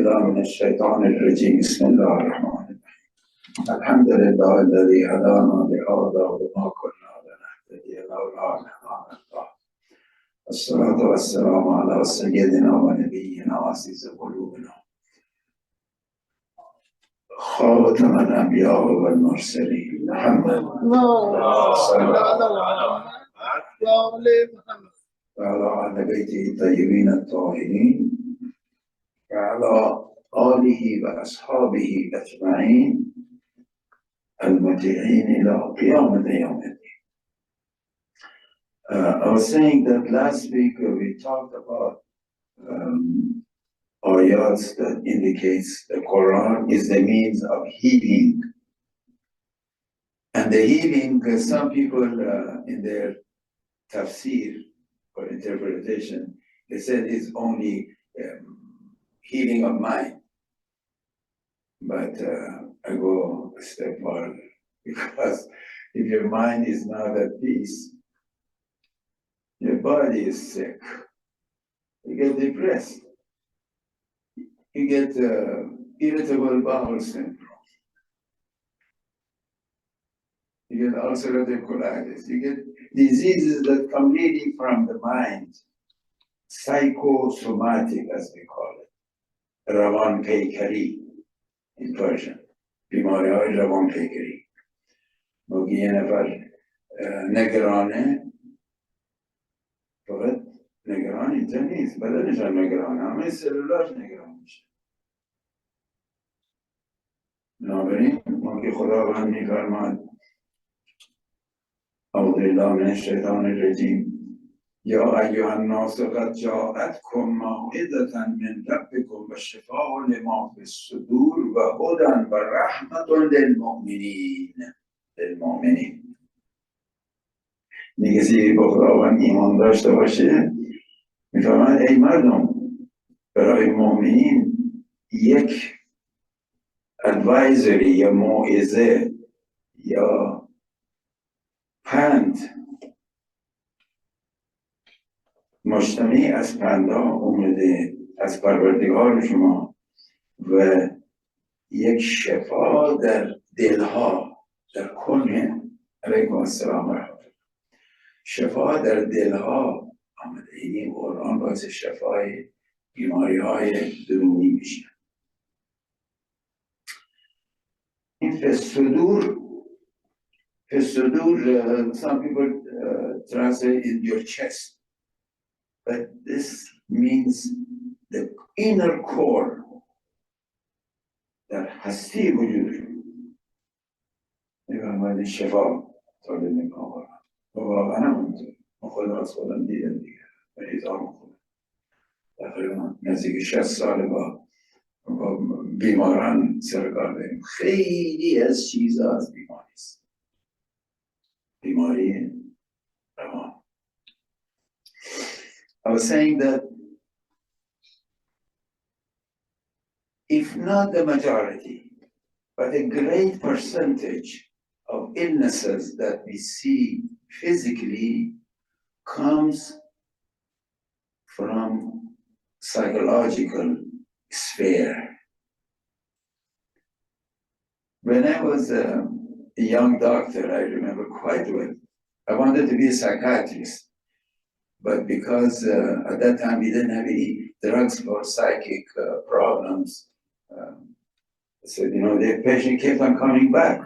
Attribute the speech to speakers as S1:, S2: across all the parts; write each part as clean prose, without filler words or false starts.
S1: بالله من الشيطان الرجيم بسم الله الرحمن الرحيم الحمد لله الذي هدانا لهذا وما كنا لنهتدي لولا أن هدانا الله الصلاة والسلام على سيدنا ونبينا وعزيز قلوبنا خاتم الأنبياء والمرسلين محمد صلى الله عليه وسلم وعلى أهل بيته الطيبين الطاهرين وعلى آله وأصحابه أجمعين المطيعين إلى قيامة يوم الدين. I was saying that last week we talked about ayats that indicates the Quran is the means of healing. And the healing, some people in their tafsir or interpretation, they said it's only healing of mind. But I go a step further, because if your mind is not at peace, your body is sick. You get depressed. You get irritable bowel syndrome. You get ulcerative colitis. You get diseases that come really from the mind, psychosomatic, as we call it, rawan peykari in Persian. بیماری های روان پیکری. موقع یه نفر نگرانه، فقط نگران اینجا نیست، بدنش هم نگرانه، همه سلولاش نگران میشه. بنابراین موقع خداوند میفرماد اعوذ بالله من الشیطان الرجیم یا ایها الناس قد جاءتکم موعظة من ربکم و شفاء لما فی الصدور و هدی و رحمة للمؤمنین. میگه کسی با خداوند ایمان داشته باشه، میفرماید ای مردم، برای مؤمنین یک ادوایزری یا موعظه یا پند مجتمع از پندها اومده از پروردگار شما و یک شفا در دلها، در کنه. علیکم السلام و رحمت الله. شفا در دلها آمده. این قرآن باعث شفای بیماری های درونی میشه. این فسدور some people translate in your chest, but this means the inner core در هستی وجود میفرماید شفا تولید میکنه. واقعا همونطور. ما خود از خودم دیدم دیگه و هزار خودم تقریبا نزدیک 60 سال با بیماران سرکار داریم. خیلی از چیزها از بیماری است. بیماری روان. I was saying that if not the majority, but a great percentage of illnesses that we see physically comes from psychological sphere. When I was a young doctor, I remember quite well, I wanted to be a psychiatrist. But because at that time we didn't have any drugs for psychic problems, so the patient kept on coming back.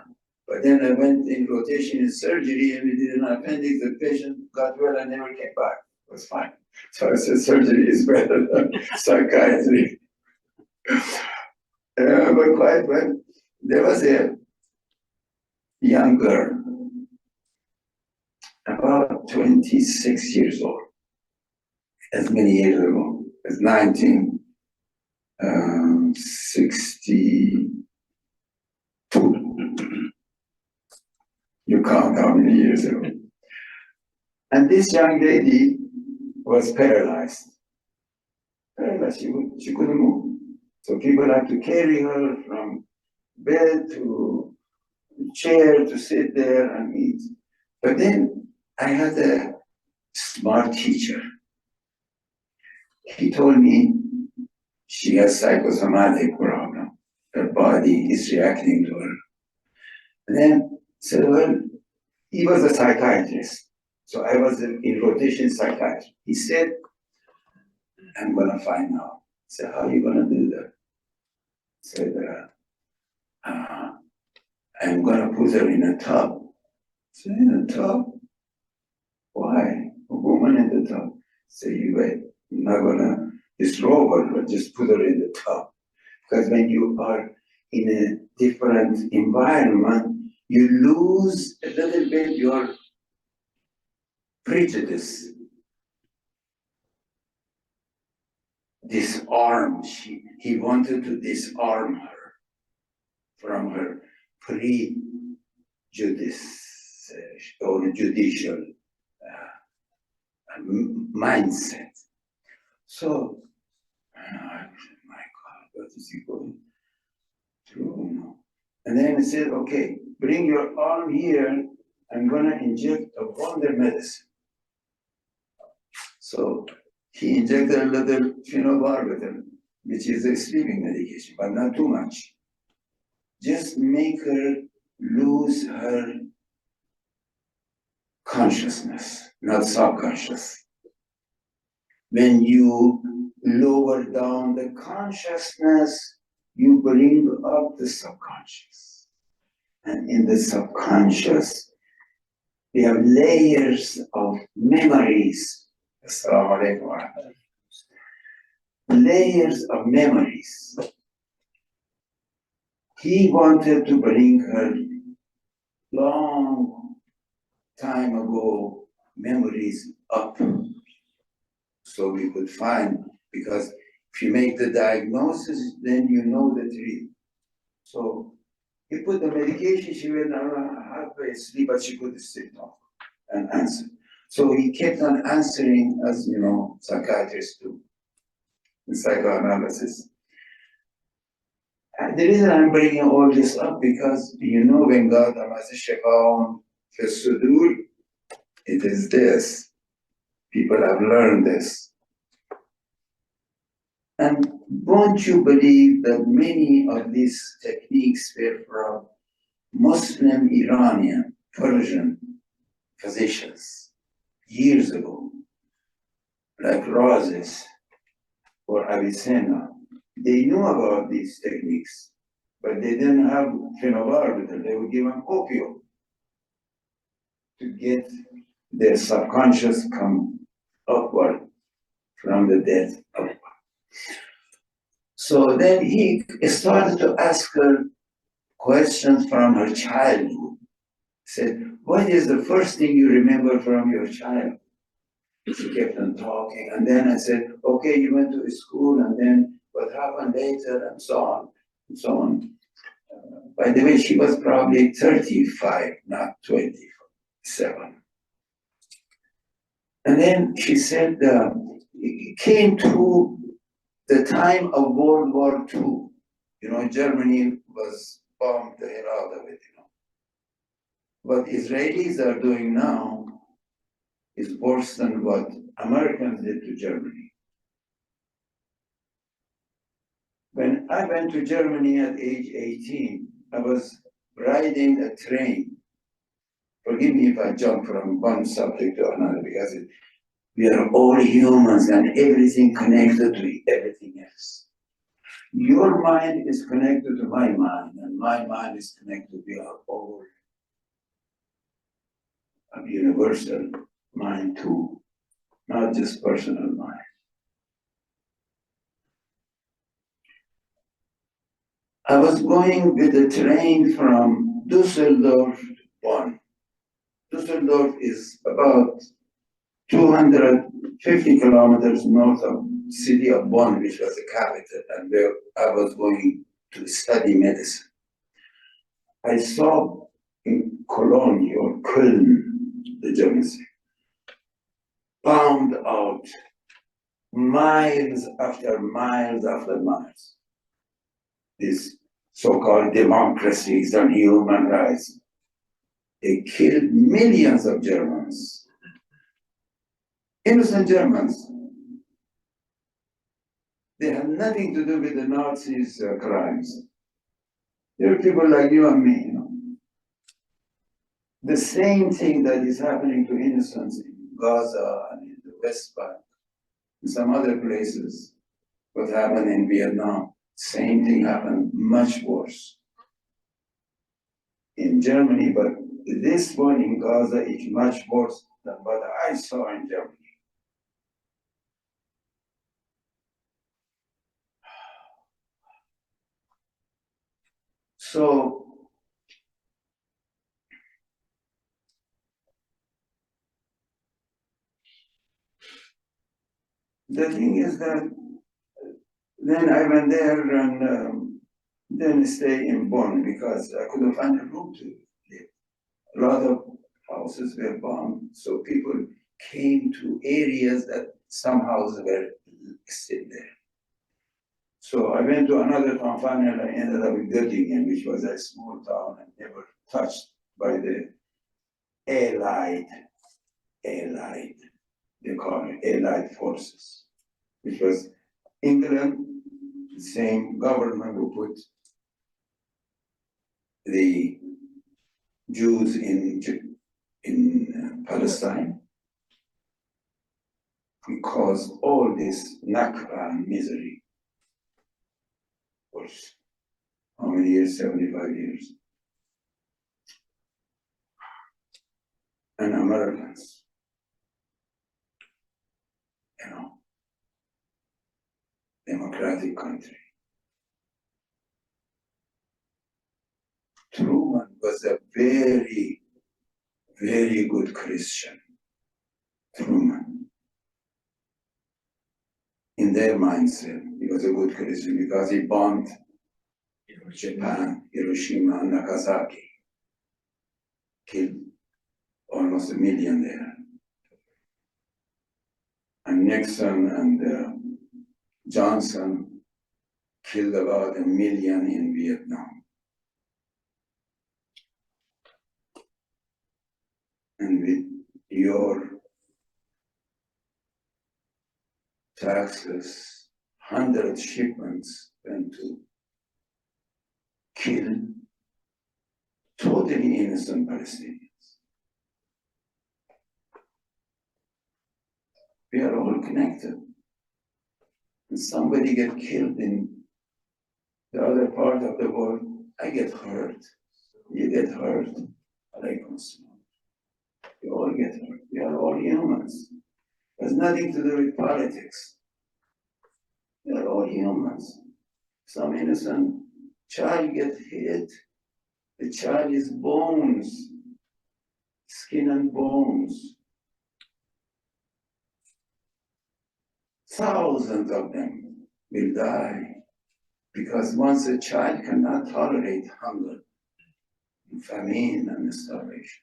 S1: But then I went in rotation in surgery and we did an appendix. The patient got well and never came back. It was fine. So I said surgery is better than psychiatry. But quite well. There was a young girl, about 26 years old, as many years ago, as 1962. You count how many years ago. And this young lady was paralyzed. She couldn't move. So people had to carry her from bed to chair to sit there and eat. But then I had a smart teacher. He told me She has psychosomatic problem. Her body is reacting to her. And then said, well, he was a psychiatrist. So I was in rotation psychiatry. He said, I'm gonna find out. I said, how are you gonna do that? I said, I'm gonna put her in a tub. I said, in a tub? Why? A woman in the tub. I said, you wait, I'm not gonna disrobe her, but just put her in the tub. Because when you are in a different environment, you lose a little bit your prejudice. Disarm, he wanted to disarm her from her prejudice or judicial mindset. So, my God, what is he going through? And then he said, okay, bring your arm here. I'm gonna inject a wonder medicine. So he injected a little phenobarbital, which is a sleeping medication, but not too much. Just make her lose her consciousness, not subconscious. When you lower down the consciousness, you bring up the subconscious. And in the subconscious, we have layers of memories. Assalamu alaikum. Layers of memories. He wanted to bring her long time ago memories up so we could find, because if you make the diagnosis, then you know the treatment. So he put the medication, she went halfway asleep, but she could still talk and answer. So he kept on answering, as you know, psychiatrists do, in psychoanalysis. And the reason I'm bringing all this up, because you know when God Shekaun Fesudur, it is this. People have learned this. And won't you believe that many of these techniques were from Muslim Iranian, Persian physicians years ago, like Roses or Avicenna. They knew about these techniques, but they didn't have phenobarbital. They would give them opium to get their subconscious come upward from the death upward. So then he started to ask her questions from her childhood. He said, what is the first thing you remember from your childhood? She kept on talking, and then I said, okay, you went to school, and then what happened later, and so on, and so on. By the way, she was probably 35, not 27. And then she said, it came to the time of World War II. You know, Germany was bombed the hell out of it, you know. What Israelis are doing now is worse than what Americans did to Germany. When I went to Germany at age 18, I was riding a train. Forgive me if I jump from one subject to another, because we are all humans and everything connected to everything else. Your mind is connected to my mind, and my mind is connected. We are all a universal mind too, not just personal mind. I was going with a train from Düsseldorf to Bonn. Düsseldorf is about 250 kilometers north of the city of Bonn, which was the capital, and where I was going to study medicine. I saw in Cologne or Köln, the Germans say, bombed out miles after miles after miles. These so-called democracies and human rights. They killed millions of Germans, innocent Germans. They have nothing to do with the Nazis' crimes. They're people like you and me, you know. The same thing that is happening to innocents in Gaza and in the West Bank, and some other places, what happened in Vietnam, same thing happened, much worse in Germany, but this one in Gaza is much worse than what I saw in Germany. So the thing is that then I went there and then stay in Bonn because I couldn't find a room to live. A lot of houses were bombed, so people came to areas that some houses were still there. So I went to another town, finally I ended up in Göttingen, which was a small town and never touched by the Allied, they call it Allied forces, which was England, the same government who put the Jews in Palestine. We caused all this nakba and misery for how many years? 75 years. And Americans, you know, democratic country. Truman was a very, very good Christian. Truman. In their mindset, he was a good Christian because he bombed Japan, Hiroshima, and Nagasaki. Killed almost 1 million there. And Nixon and Johnson killed about 1 million in Vietnam. And with your taxes, 100 shipments went to kill totally innocent Palestinians. We are all connected. When somebody gets killed in the other part of the world, I get hurt. You get hurt. Alaykum salam. We all get hurt. We are all humans. It has nothing to do with politics. We are all humans. Some innocent child gets hit. The child is bones, skin and bones. Thousands of them will die because once a child cannot tolerate hunger, and famine, and starvation,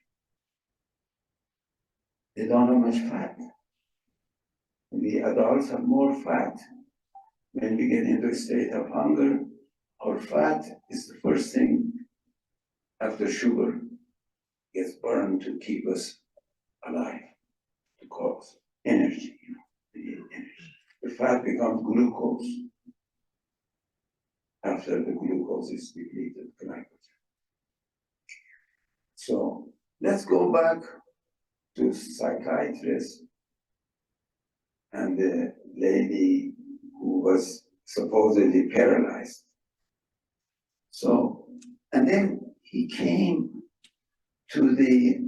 S1: they don't have much fat. We adults have more fat. When we get into a state of hunger, our fat is the first thing after sugar gets burned to keep us alive, to cause energy, the energy. The fat becomes glucose after the glucose is depleted, glycogen. So let's go back to psychiatrist and the lady who was supposedly paralyzed. So, and then he came to the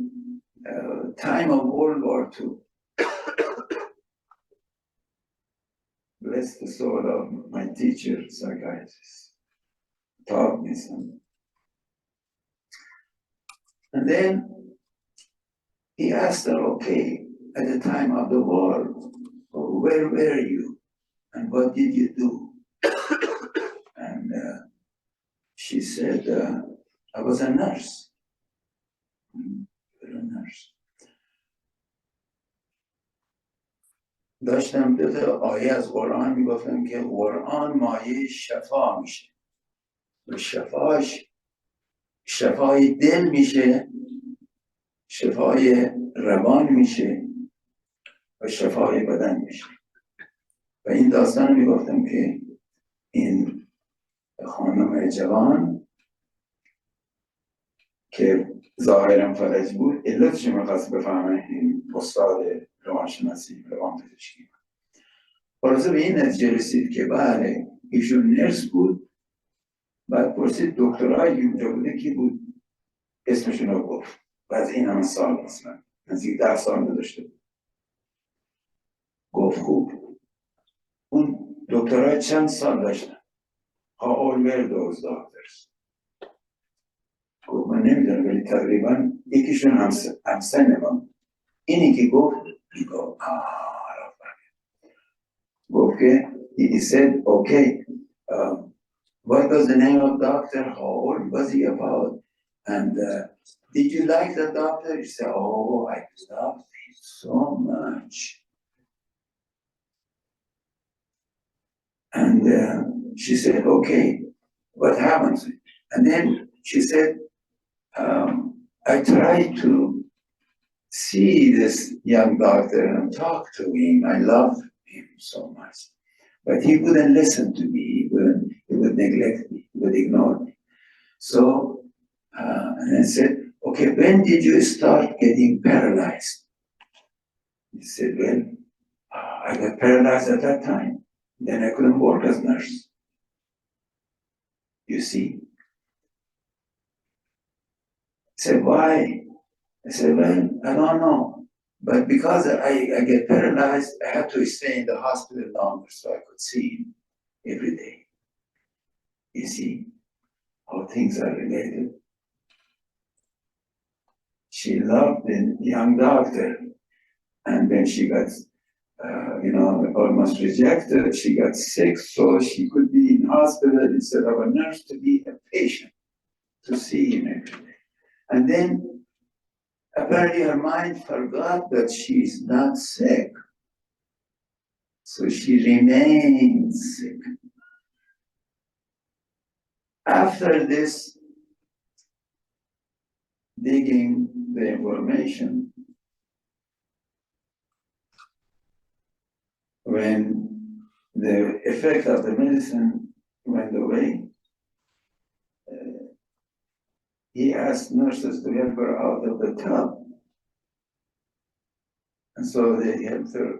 S1: time of World War II. Bless the soul of my teacher, psychiatrist, taught me some. And then he asked her, okay, at the time of the war, where were you? And what did you do? And she said, I was a nurse. You're a nurse. داشتم دو تا آیه از قرآن میگفتم که قرآن مایه شفا میشه و شفاش شفای دل میشه، شفای روان میشه و شفای بدن میشه. و این داستان میگفتم که این خانم جوان که ظاهرا فلج بود، علتش میخواست بفهمه این استاد روانشناسی روانپزشکی. خلاصه به این نتیجه رسید که بله ایشون نرس بود. بعد پرسید دکترایی اونجا بوده کی بود، اسمشون رو گفت. بعد این همه سال مثلا نزدیک 10 سال داشته بود. گفت خوب اون دکترای چند سال داشتن؟ How old were those doctors؟ گفت من نمیدونم ولی تقریبا یکیشون همسن من. اینی که گفت گفت که he said okay what was the name of doctor, how old was he about, and did you like the doctor? He said oh I loved him so much. And she said okay what happens? And then she said I tried to see this young doctor and talk to him. I loved him so much. But he wouldn't listen to me. He would neglect me. He would ignore me. So, and I said, okay, when did you start getting paralyzed? He said, well, I got paralyzed at that time. Then I couldn't work as nurse. You see? I said, why? I said, well, I don't know. But because I get paralyzed, I had to stay in the hospital longer so I could see him every day. You see how things are related. She loved the young doctor, and when she got, almost rejected, she got sick, so she could be in hospital instead of a nurse to be a patient, to see him every day. And then apparently her mind forgot that she's not sick. So she remained sick. After this, digging the information, when the effect of the medicine went away, he asked nurses to help her out of the tub. And so they helped her.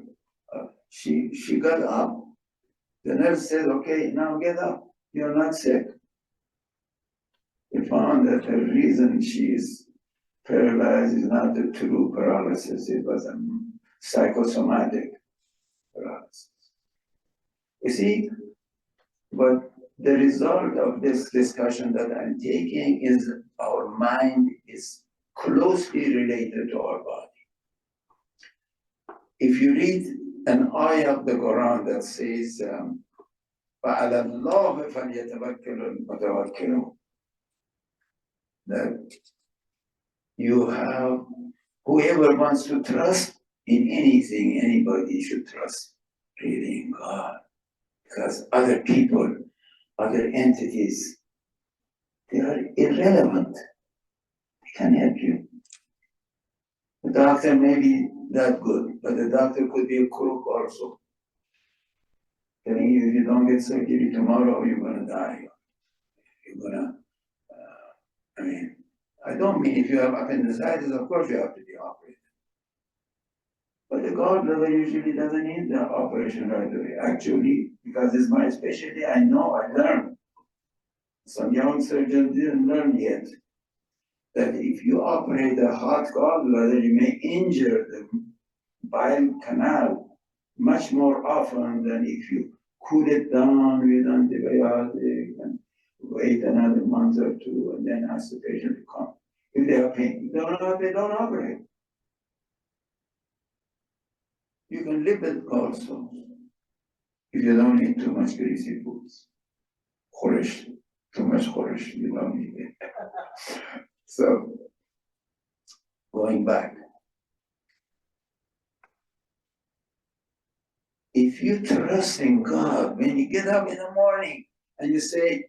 S1: She got up. The nurse said, okay, now get up. You're not sick. We found that the reason she is paralyzed is not the true paralysis. It was a psychosomatic paralysis. You see, but the result of this discussion that I'm taking is our mind is closely related to our body. If you read an ayah of the Quran that says, فَعَلَى اللَّهِ فَلْيَتَوَكَّلُ الْمُتَوَكِّلُونَ, that you have, whoever wants to trust in anything, anybody should trust really in God. Because other people, other entities, they are irrelevant. They can't help you. The doctor may be that good, but the doctor could be a crook also. Telling you, if you don't get surgery tomorrow, you're gonna die. You're gonna, I don't mean if you have appendicitis, of course you have to be operated. But the gallbladder usually doesn't need the operation right away. Actually, because it's my specialty, I know, I learned. Some young surgeons didn't learn yet that if you operate a hot gallbladder, you may injure the bile canal much more often than if you cool it down with antibiotic and wait another month or two and then ask the patient to come. If they have pain, they don't operate. You can live with gallstones if you don't eat too much greasy foods. Khorish, too much khorish, you don't need it. So, going back. If you trust in God, when you get up in the morning and you say,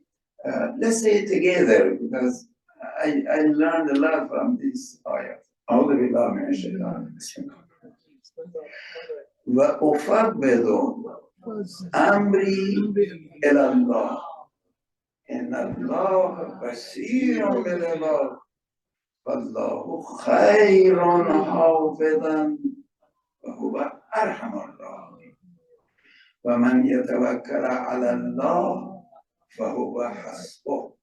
S1: let's say it together, because I learned a lot from this ayah. أعوذ بالله من الشيطان الرجيم. وأفوض أمري إلى الله إن الله بصير بالعباد فالله خير حافظا وهو أرحم الراحمين ومن يتوكل على الله فهو حسبه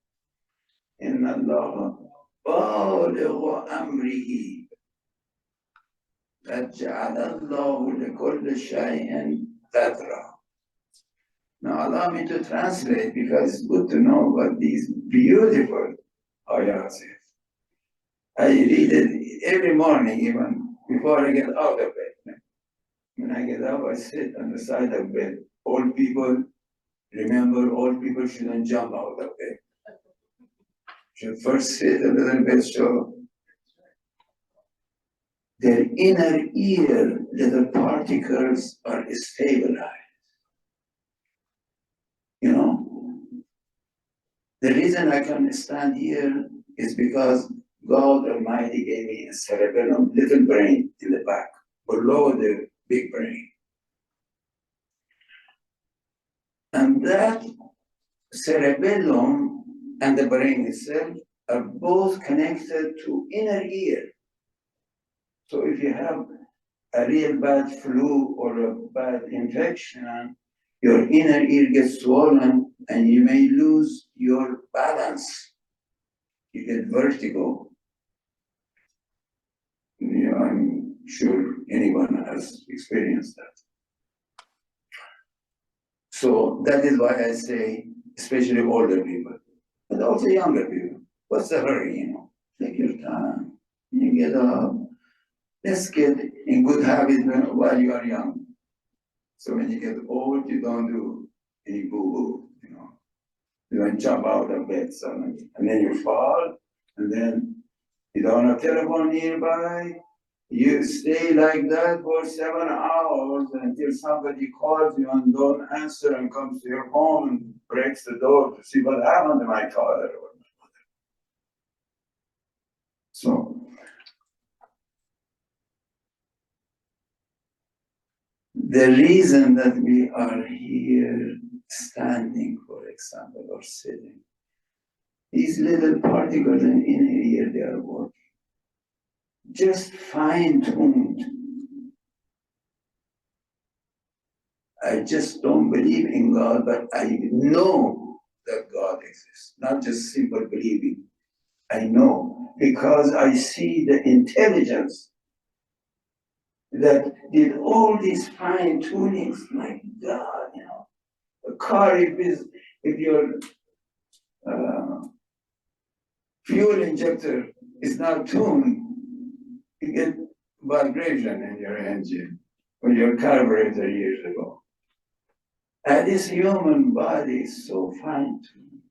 S1: إن الله بالغ أمره قد جعل الله لكل شيء قدرا. Now allow me to translate because it's good to know what these beautiful ayahs is. I read it every morning, even before I get out of bed. When I get up, I sit on the side of bed. Old people, remember, old people shouldn't jump out of bed. Should first sit a little bit so their inner ear little particles are stabilized. You know, the reason I can stand here is because God Almighty gave me a cerebellum, little brain in the back, below the big brain. And that cerebellum and the brain itself are both connected to inner ear. So if you have a real bad flu or a bad infection, your inner ear gets swollen and you may lose your balance. You get vertigo. You know, I'm sure anyone has experienced that. So that is why I say, especially older people, but also younger people, what's the hurry, you know? Take your time. You get up. Let's get in good habits while you are young. So when you get old, you don't do any boo-boo, you know. You don't jump out of bed suddenly. And then you fall, and then you don't have telephone nearby. You stay like that for 7 hours until somebody calls you and don't answer and comes to your home and breaks the door to see what happened to my father or my mother. So the reason that we are here standing, for example, or sitting, these little particles in inner ear, they are working. Just fine-tuned. I just don't believe in God, but I know that God exists, not just simple believing. I know because I see the intelligence that did all these fine tunings. My God, you know, a car, if your fuel injector is not tuned, you get vibration in your engine or your carburetor years ago. And this human body is so fine tuned.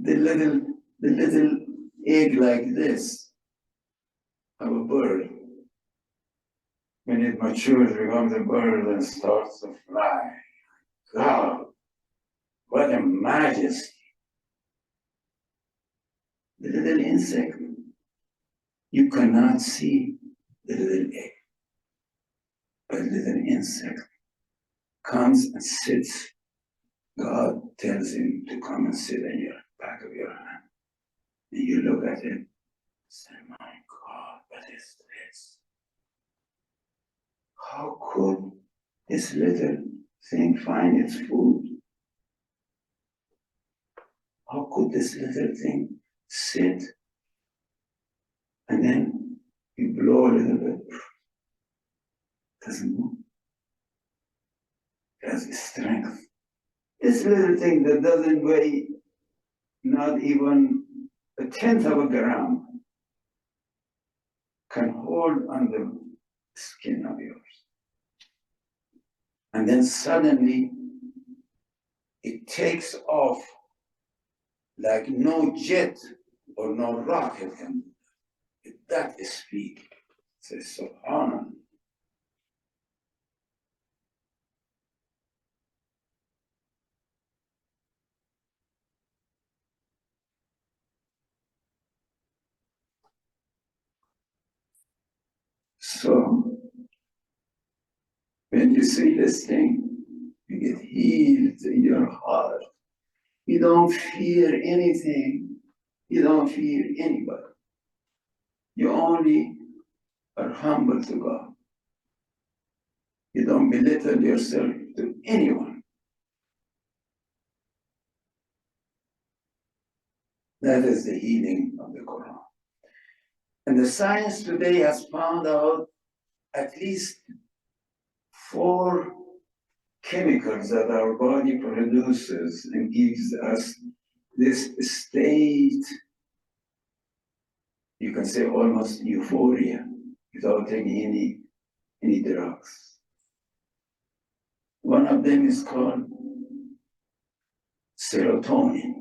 S1: The little egg like this of a bird, when it matures, becomes a bird and starts to fly. God, what a majesty. The little insect, you cannot see the little egg, but the little insect comes and sits. God tells him to come and sit in your back of your hand. And you look at it and say, my God, what is this? How could this little thing find its food? How could this little thing sit? And then you blow a little bit, doesn't move. It has strength. This little thing that doesn't weigh not even a tenth of a gram can hold on the skin of yours. And then suddenly it takes off like no jet or no rocket can do that. That is speed. Says Subhanallah. So when you sweetest thing. You get healed in your heart. You don't fear anything. You don't fear anybody. You only are humble to God. You don't belittle yourself to anyone. That is the healing of the Quran. And the science today has found out at least 4 chemicals that our body produces and gives us this state, you can say almost euphoria, without taking any drugs. One of them is called serotonin.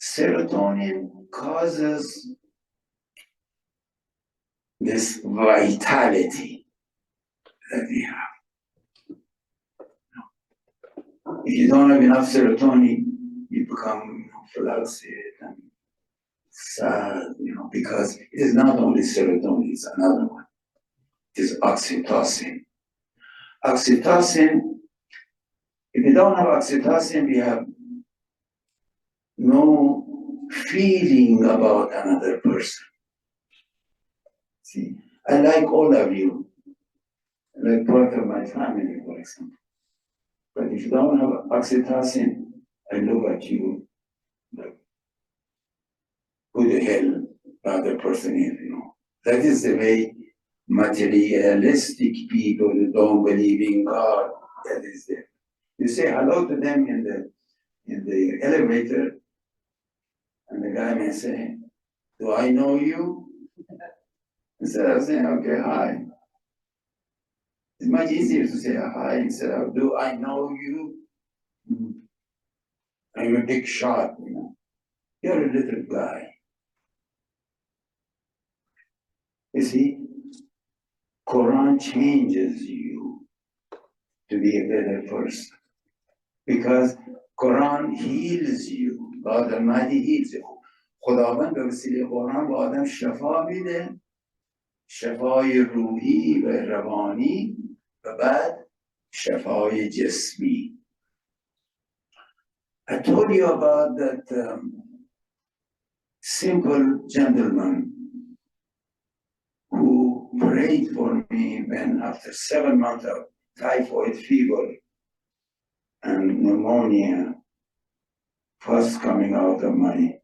S1: Serotonin causes this vitality that we have. If you don't have enough serotonin, you become flaccid and sad, because it is not only serotonin, it's another one. It is oxytocin. Oxytocin, if you don't have oxytocin, we have no feeling about another person. See, I like all of you, like part of my family, for example. But if you don't have oxytocin, I look at you like, who the hell the other person is, That is the way materialistic people who don't believe in God, that is there. You say hello to them in the elevator, and the guy may say, do I know you? Instead of saying, okay, hi. It's much easier to say hi instead of, do I know you? I'm a big shot, You're a little guy. You see, Quran changes you to be a better person. Because Quran heals you. God Almighty heals you. خداوند به وسیله قرآن به آدم شفا میده، شفای روحی و روانی و بعد شفای جسمی. I told you about that simple gentleman who prayed for me when after 7 months of typhoid fever and pneumonia, pus coming out of my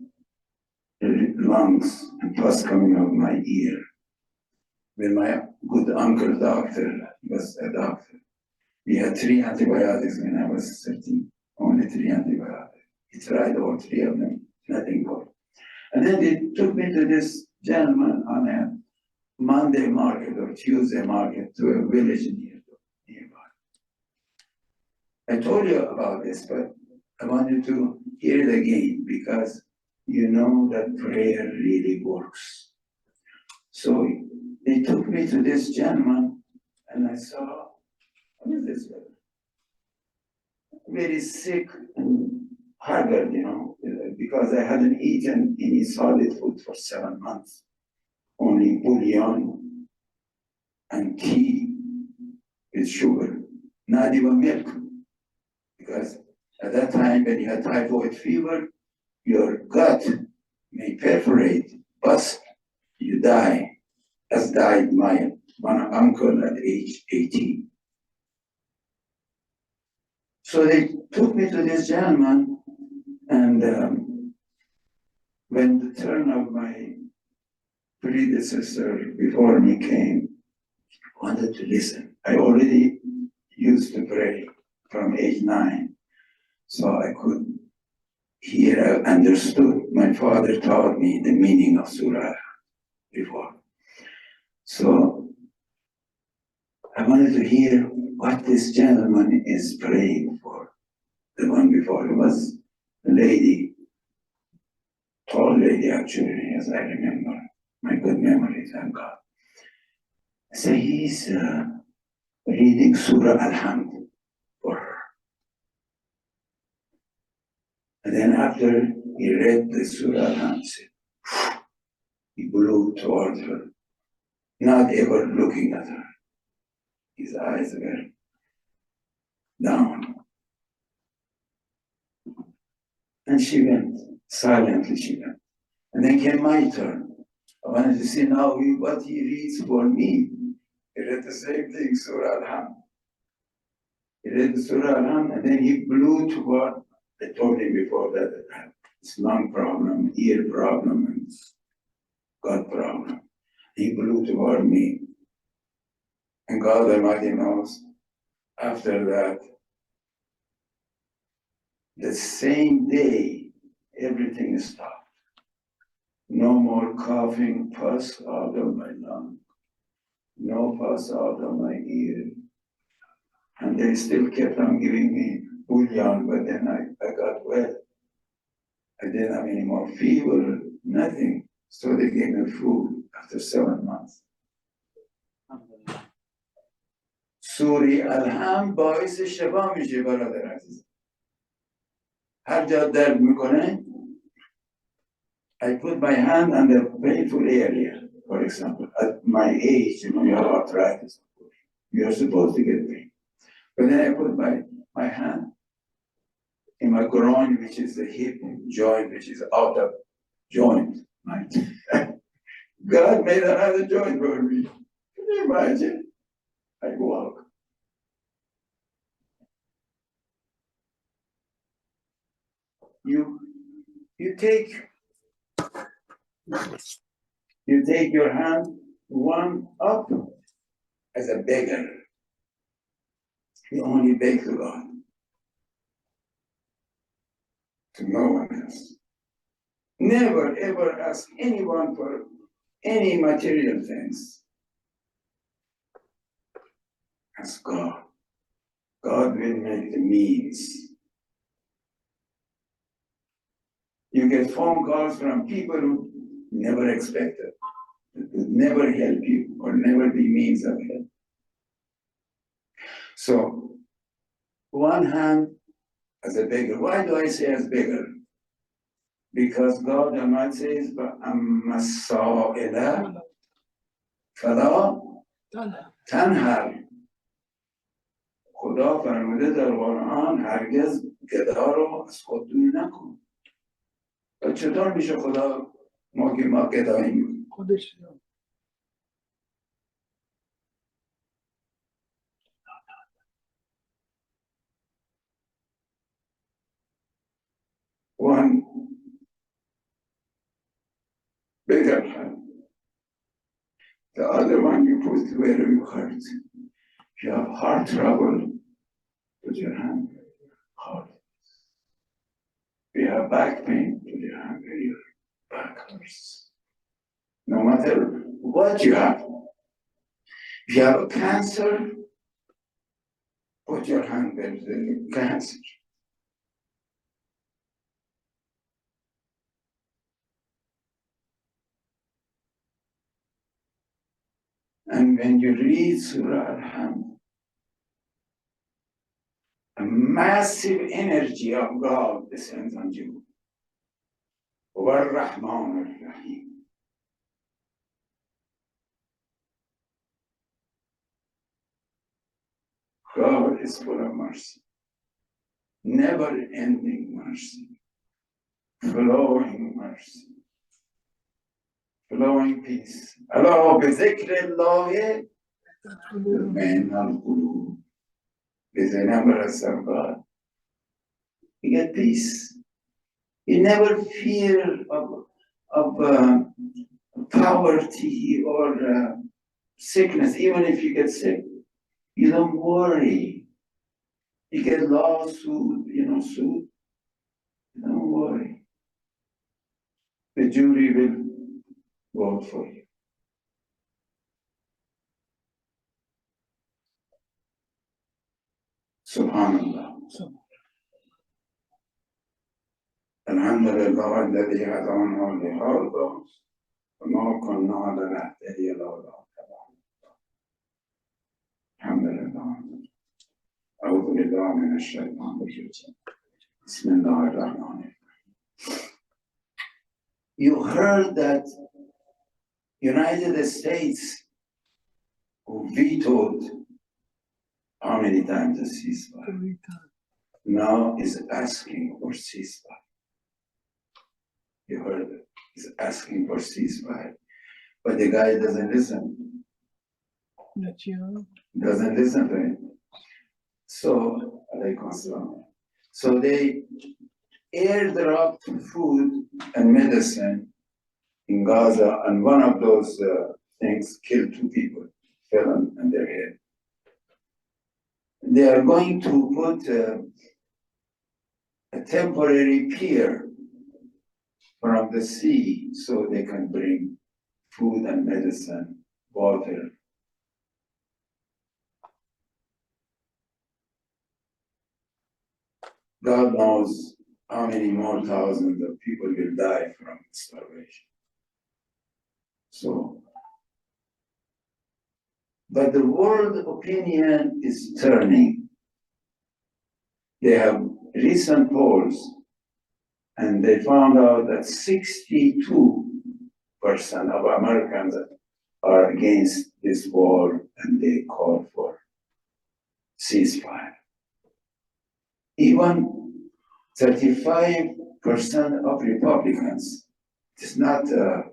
S1: lungs and pus coming out of my ear. When my good uncle doctor was a doctor, we had 3 antibiotics when I was 13, only 3 antibiotics. He tried all 3 of them, nothing worked. And then they took me to this gentleman on a Monday market or Tuesday market to a village nearby. I told you about this, but I wanted to hear it again because you know that prayer really works. So they took me to this gentleman and I saw, what is this guy? Very sick and haggard, because I hadn't eaten any solid food for 7 months. Only bouillon and tea with sugar, not even milk. Because at that time, when you had typhoid fever, your gut may perforate, bust, you die, as died my one uncle at age 18. So they took me to this gentleman, and when the turn of my predecessor before me came, I wanted to listen. I already used to pray from age 9, so I could hear, I understood. My father taught me the meaning of Surah before. So I wanted to hear what this gentleman is praying for. The one before, it was a lady, tall lady actually, as I remember. My good memory, thank God. So he's reading Surah Al-Hamd for her. And then after he read the Surah Al-Hamd, he blew toward her not ever looking at her. His eyes were down. And she went, silently she went. And then came my turn. I wanted to see now what he reads for me. He read the same thing, Surah Al-Ham. He read the Surah Al-Ham, and then he blew toward, I told him before that I have this lung problem, ear problem, and gut problem. He blew toward me. And God Almighty knows, after that, the same day, everything stopped. No more coughing, pus out of my lung. No pus out of my ear. And they still kept on giving me bouillon, but then I got well. I didn't have any more fever, nothing. So they gave me food after 7 months. سوری الحم باعث شفا میشه برادر عزیز. هر جا درد میکنه I put my hand on the painful area, for example. At my age, you have arthritis, you're supposed to get pain. But then I put my hand in my groin, which is the hip joint, which is out of joint. Right? God made another joint for me. Can you imagine? I walk. You take your hand one up as a beggar. You only beg to God, to no one else. Never ever ask anyone for any material things. Ask God. God will make the means. You get phone calls from people who never expected, that would never help you or never be means of help. So, one hand as a beggar. Why do I say as beggar? Because God Almighty says, فَأَمَّا السَّائِلَ فَلَا تَنْهَرْ. خدا فرموده در قرآن هرگز گدا رو از خود دور نکن. و چطور میشه خدا ما که ما گداییم؟ خودش one beggar hand. The other one you put where you hurt. If you have heart trouble, put your hand where your heart is. If you have back pain, put your hand where your back hurts. No matter what you have. If you have a cancer, put your hand where the cancer. And when you read Surah Al-Ham, a massive energy of God descends on you. Ar-Rahman Ar-Rahim. God is full of mercy, never-ending mercy, flowing mercy, flowing peace. Allah بذكر الله تطمئن القلوب. With the remembrance of God, you get peace. You never fear of poverty or sickness. Even if you get sick, you don't worry. You get lawsuit, suit. Don't worry. The jury will vote for you. Subhanallah. Alhamdulillah الذي هدانا لهذا وما كنا لنهتدي لولا الحمد لله. أعوذ بالله من الشيطان الرجيم. بسم الله الرحمن الرحيم. You heard that United States who vetoed how many times a ceasefire, now is asking for ceasefire. You heard it. He's asking for ceasefire. But the guy doesn't listen. Doesn't listen to him. So, so they airdropped food and medicine in Gaza, and one of those things killed 2 people, fell on their head. They are going to put a temporary pier from the sea so they can bring food and medicine, water. God knows how many more thousands of people will die from starvation. So, but the world opinion is turning. They have recent polls, and they found out that 62% of Americans are against this war, and they call for ceasefire. Even 35% of Republicans, it's not a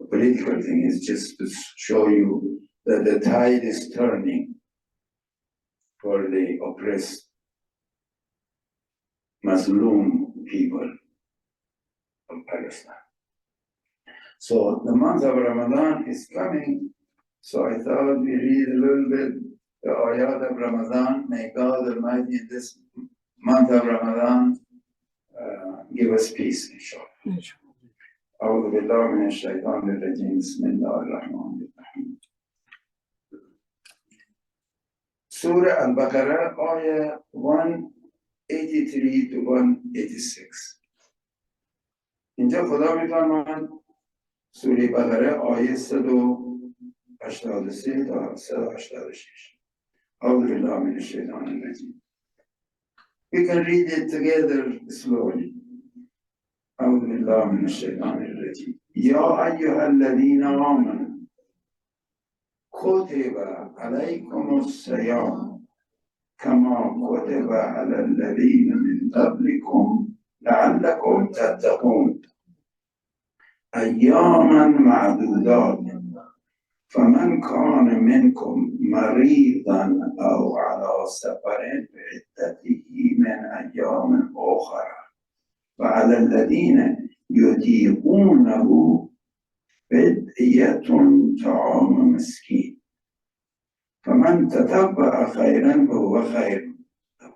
S1: political thing, it's just to show you that the tide is turning for the oppressed Muslim people of Palestine. So the month of Ramadan is coming, so I thought we read a little bit the ayat of Ramadan. May God Almighty in this month of Ramadan give us peace, inshallah. أعوذ بالله من الشيطان الرجيم بسم الله الرحمن الرحيم. Surah Al-Baqarah, ayah 183 to 186. اینجا خدا میفرماید سوره بقره آیه 183 تا 186. أعوذ بالله من الشيطان الرجيم. We can read it together slowly. أعوذ بالله من الشيطان الرجيم. يا أيها الذين آمنوا كتب عليكم الصيام كما كتب على الذين من قبلكم لعلكم تتقون أياما معدودات فمن كان منكم مريضا أو على سفر بعدته من أيام أخرى وعلى الذين يطيقونه فدية طعام مسكين فمن تتبع خيرا فهو خير له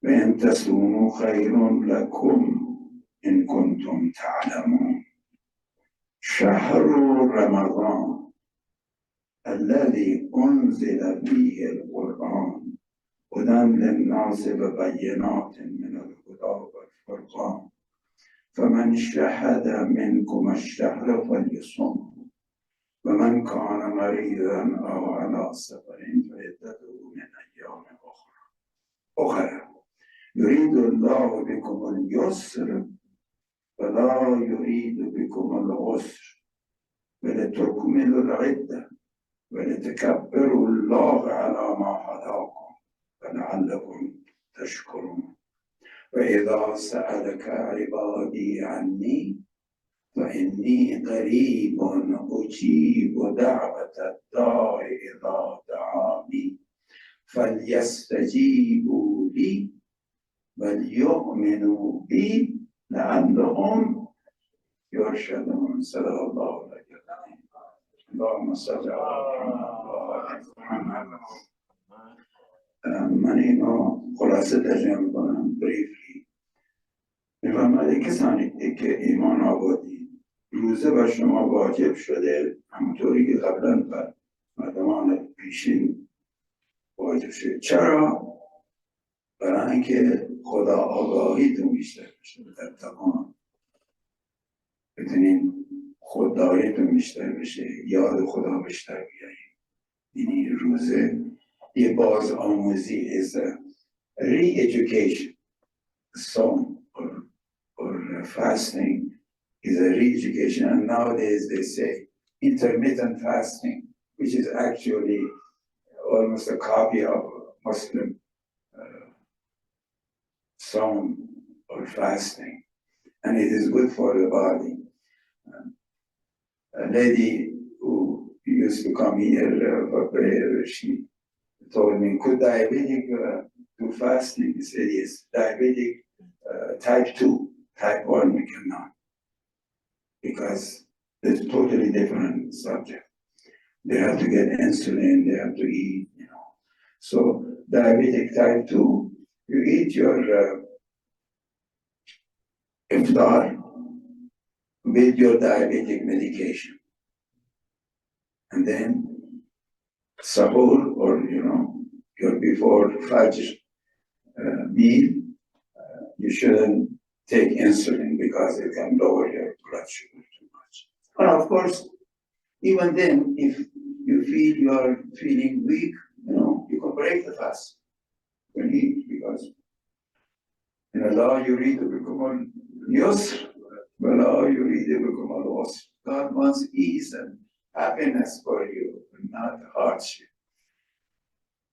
S1: وإن تصوموا خير لكم إن كنتم تعلمون شهر رمضان الذي أنزل فيه القرآن هدى للناس وبينات من الهدى والفرقان فمن شهد منكم الشهر فليصمه ومن كان مريضا أو على سفر فعدته من أيام أخرى يريد الله بكم اليسر ولا يريد بكم العسر ولتكملوا العدة ولتكبروا الله على ما هداكم ولعلكم تشكرون وإذا سألك عبادي عني فإني قريب أجيب دعوة الداع إذا دعاني فليستجيبوا لي وليؤمنوا بي لعلهم يرشدون صدق الله العظيم اللهم صل على محمد. من اینو خلاصه ترجمه میکنم بریفلی. میفرماید کسانی که ایمان آوردید روزه بر شما واجب شده همونطوری که قبلا بر مردمان پیشین واجب شده. چرا؟ برای اینکه خدا آگاهیتون بیشتر بشه در تمام بتونین خودداریتون بیشتر بشه یاد خدا بیشتر بیایید. یعنی روزه یه باز آموزی is a re-education. Song or fasting is a re-education, and nowadays they say intermittent fasting, which is actually almost a copy of Muslim sawm or fasting, and it is good for the body. A lady who used to come here for prayer, she told me, could diabetic do fasting? He said, yes, diabetic type 2, type 1 we cannot, because it's a totally different subject. They have to get insulin, they have to eat, you know. So diabetic type 2, you eat your iftar with your diabetic medication. And then sahur, or your before Fajr meal, you shouldn't take insulin because it can lower your blood sugar too much. And of course, even then, if you feel you are feeling weak, you can break the fast. You can eat, because in Allah يريد بكم اليسر ولا يريد بكم العسر. God wants ease and happiness for you, not hardship.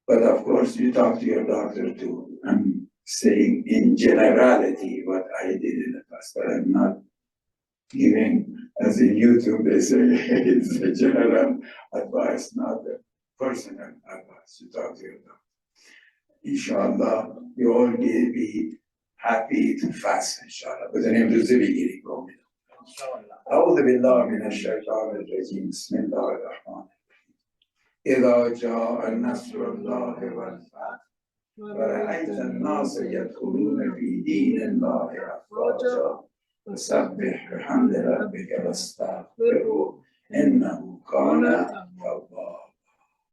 S1: But of course, you talk to your doctor too. I'm saying in generality what I did in the past, but I'm not giving, as in YouTube, they say it's a general advice, not a personal advice. You talk to your doctor. Inshallah, you all will be happy to fast, inshallah. But the name of the beginning, go with أعوذ بالله من الشيطان الرجيم بسم الله الرحمن الرحيم إذا جاء النصر الله والفتح ورأيت الناس يدخلون في دين الله أفواجا فسبح بحمد ربك واستغفره إنه كان توابا